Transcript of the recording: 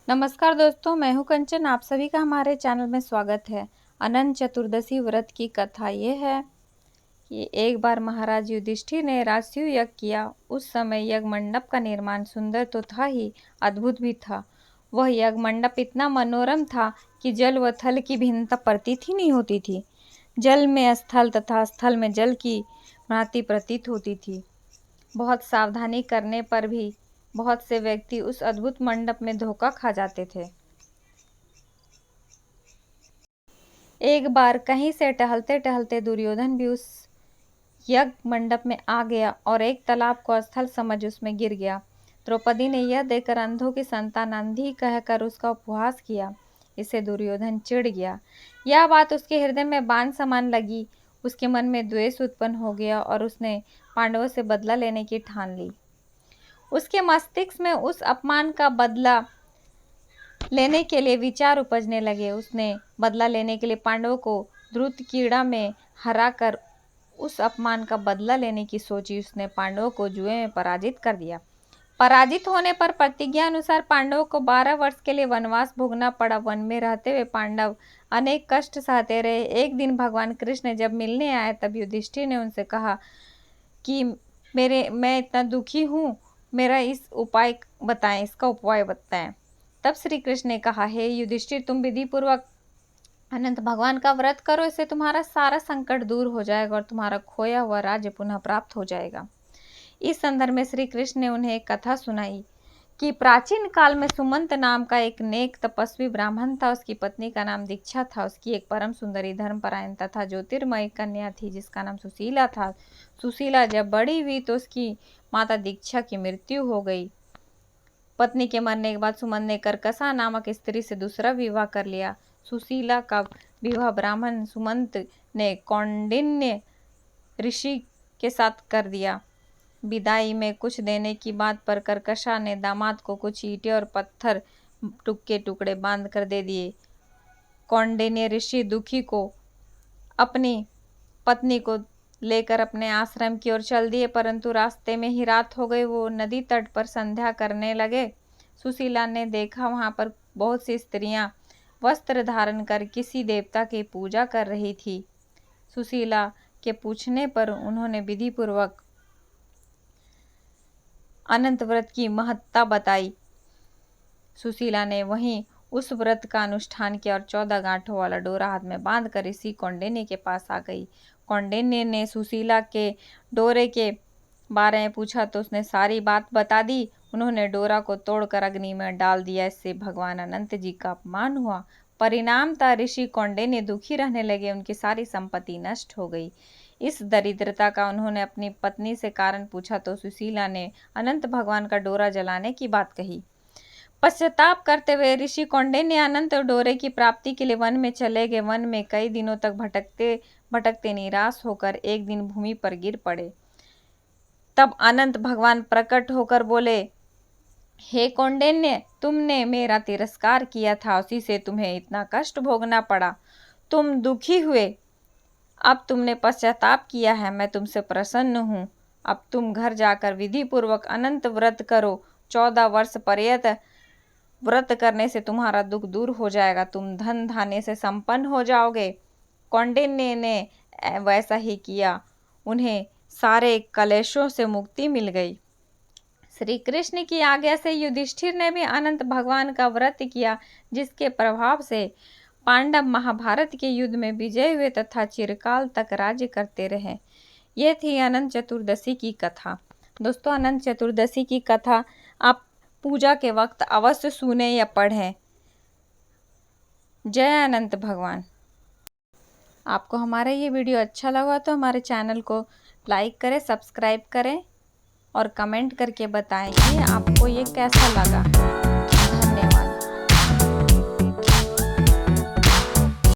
नमस्कार दोस्तों, मैं हूं कंचन। आप सभी का हमारे चैनल में स्वागत है। अनंत चतुर्दशी व्रत की कथा ये है कि एक बार महाराज युधिष्ठिर ने राजसूय यज्ञ किया। उस समय यज्ञ मंडप का निर्माण सुंदर तो था ही, अद्भुत भी था। वह यज्ञ मंडप इतना मनोरम था कि जल व थल की भिन्नता प्रतीत ही नहीं होती थी। जल में स्थल तथा स्थल में जल की भांति प्रतीत होती थी। बहुत सावधानी करने पर भी बहुत से व्यक्ति उस अद्भुत मंडप में धोखा खा जाते थे। एक बार कहीं से टहलते टहलते दुर्योधन भी उस यज्ञ मंडप में आ गया और एक तालाब को स्थल समझ उसमें गिर गया। द्रौपदी ने यह देखकर अंधों की संतान अंधी कहकर उसका उपहास किया। इससे दुर्योधन चिढ़ गया। यह बात उसके हृदय में बाण समान लगी। उसके मन में द्वेष उत्पन्न हो गया और उसने पांडवों से बदला लेने की ठान ली। उसके मस्तिष्क में उस अपमान का बदला लेने के लिए विचार उपजने लगे। उसने बदला लेने के लिए पांडवों को द्रुत क्रीड़ा में हराकर उस अपमान का बदला लेने की सोची। उसने पांडवों को जुए में पराजित कर दिया। पराजित होने पर प्रतिज्ञा अनुसार पांडवों को 12 वर्ष के लिए वनवास भोगना पड़ा। वन में रहते हुए पांडव अनेक कष्ट सहते रहे। एक दिन भगवान कृष्ण जब मिलने आए तब युधिष्ठिर ने उनसे कहा कि मैं इतना दुखी हूँ, मेरा इस उपाय बताएं, इसका उपाय बताएं। तब श्री कृष्ण ने कहा, हे युधिष्ठिर, तुम विधि पूर्वक अनंत भगवान का व्रत करो। इससे तुम्हारा सारा संकट दूर हो जाएगा और तुम्हारा खोया हुआ राज्य पुनः प्राप्त हो जाएगा। इस संदर्भ में श्री कृष्ण ने उन्हें एक कथा सुनाई कि प्राचीन काल में सुमंत नाम का एक नेक तपस्वी ब्राह्मण था। उसकी पत्नी का नाम दीक्षा था। उसकी एक परम सुंदरी, धर्मपरायण तथा ज्योतिर्मयी कन्या थी जिसका नाम सुशीला था। सुशीला जब बड़ी हुई तो उसकी माता दीक्षा की मृत्यु हो गई। पत्नी के मरने के बाद सुमंत ने कर्कशा नामक स्त्री से दूसरा विवाह कर लिया। सुशीला का विवाह ब्राह्मण सुमंत ने कौंडिन्य ऋषि के साथ कर दिया। विदाई में कुछ देने की बात पर कर्कशा ने दामाद को कुछ ईंटें और पत्थर टुकड़े टुकड़े बांध कर दे दिए। कौंडिन्य ऋषि दुखी को अपनी पत्नी को लेकर अपने आश्रम की ओर चल दिए, परंतु रास्ते में ही रात हो गई। वो नदी तट पर संध्या करने लगे। सुशीला ने देखा वहां पर बहुत सी स्त्रियां वस्त्र धारण कर किसी देवता की पूजा कर रही थी। सुशीला के पूछने पर उन्होंने विधि पूर्वक अनंत व्रत की महत्ता बताई। सुशीला ने वहीं उस व्रत का अनुष्ठान किया और 14 गांठों वाला डोरा हाथ में बांधकर ऋषि कौंडिन्य के पास आ गई। कौंडिन्य ने सुशीला के डोरे के बारे में पूछा तो उसने सारी बात बता दी। उन्होंने डोरा को तोड़कर अग्नि में डाल दिया। इससे भगवान अनंत जी का अपमान हुआ। परिणामतः ऋषि कौंडिन्य दुखी रहने लगे। उनकी सारी संपत्ति नष्ट हो गई। इस दरिद्रता का उन्होंने अपनी पत्नी से कारण पूछा तो सुशीला ने अनंत भगवान का डोरा जलाने की बात कही। पश्चाताप करते हुए ऋषि कौंडिन्य अनंत डोरे की प्राप्ति के लिए वन में चले गए। वन में कई दिनों तक भटकते भटकते निराश होकर एक दिन भूमि पर गिर पड़े। तब अनंत भगवान प्रकट होकर बोले, हे कौंडिन्य, तुमने मेरा तिरस्कार किया था, उसी से तुम्हें इतना कष्ट भोगना पड़ा। तुम दुखी हुए, अब तुमने पश्चाताप किया है, मैं तुमसे प्रसन्न हूँ। अब तुम घर जाकर विधि पूर्वक अनंत व्रत करो। 14 वर्ष पर्यंत व्रत करने से तुम्हारा दुख दूर हो जाएगा। तुम धन धान्य से संपन्न हो जाओगे। कौंडिन्य ने वैसा ही किया। उन्हें सारे कलेशों से मुक्ति मिल गई। श्री कृष्ण की आज्ञा से युधिष्ठिर ने भी अनंत भगवान का व्रत किया, जिसके प्रभाव से पांडव महाभारत के युद्ध में विजय हुए तथा चिरकाल तक राज्य करते रहे। ये थी अनंत चतुर्दशी की कथा। दोस्तों, अनंत चतुर्दशी की कथा आप पूजा के वक्त अवश्य सुने या पढ़ें। जय अनंत भगवान। आपको हमारा ये वीडियो अच्छा लगा तो हमारे चैनल को लाइक करें, सब्सक्राइब करें और कमेंट करके बताएं कि आपको ये कैसा लगा।